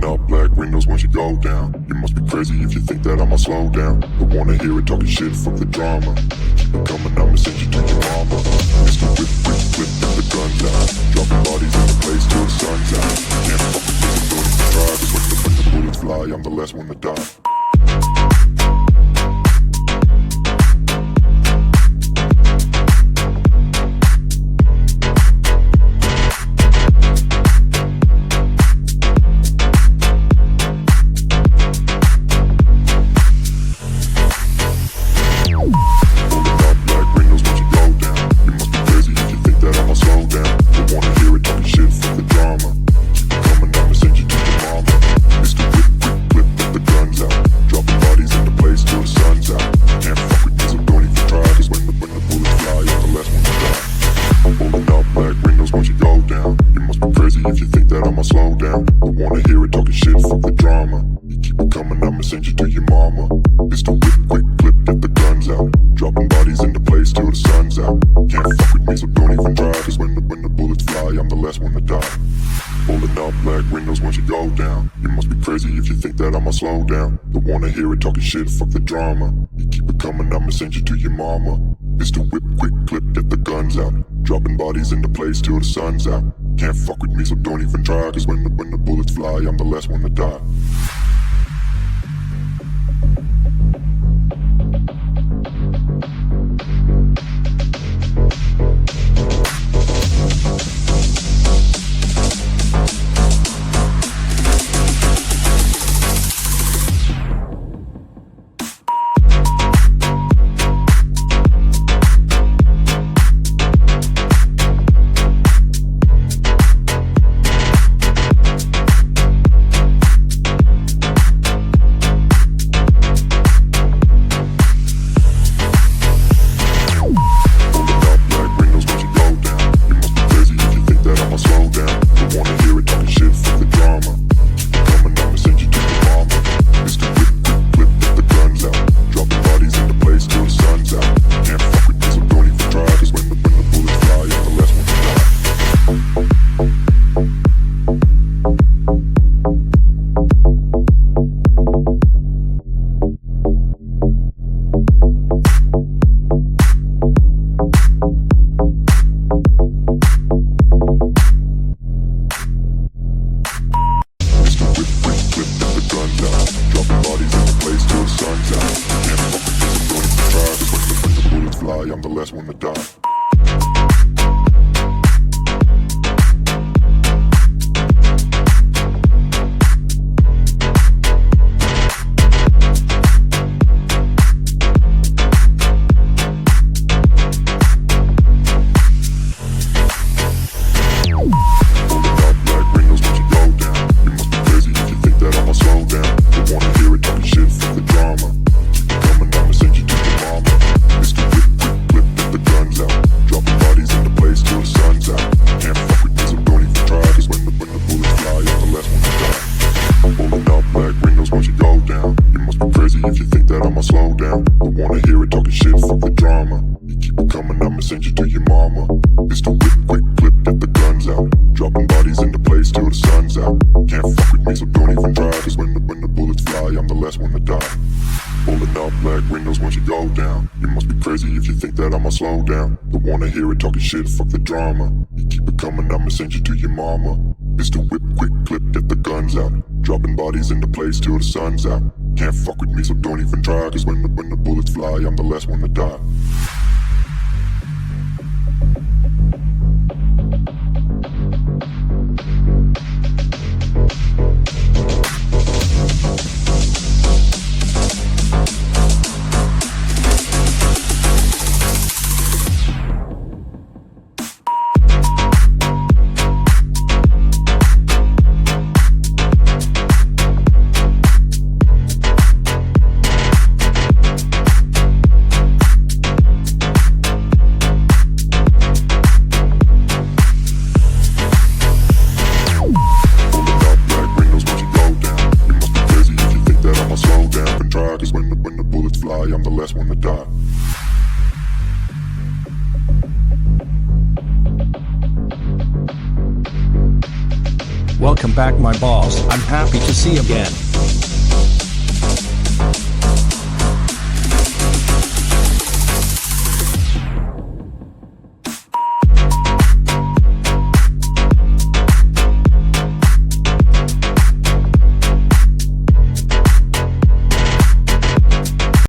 Rolling up black windows once you go down. You must be crazy if you think that I'ma slow down. Don't wanna hear it talking shit, fuck the drama. Keep it coming, I'ma send you to your mama. Mr. Whip, whip, whip, get the guns out. Dropping bodies in the place till the sun's out. Can't fuck with me, so don't even try. Cause when the bullets fly, I'm the last one to die. Slow down, don't wanna hear it talking shit, fuck the drama. You keep it coming, I'ma send you to your mama. Mr. Whip, quick clip, get the guns out. Dropping bodies into place till the sun's out. Can't fuck with me, so don't even try. Cause when the bullets fly, I'm the last one to die. I'm the last one to die. Slow down, don't wanna hear it talking shit, fuck the drama. You keep it coming, I'ma send you to your mama. Mr. Whip, quick clip, get the guns out. Dropping bodies into place till the sun's out. Can't fuck with me, so don't even try. Cause when the bullets fly, I'm the last one to die. Welcome back my boss. I'm happy to see you again.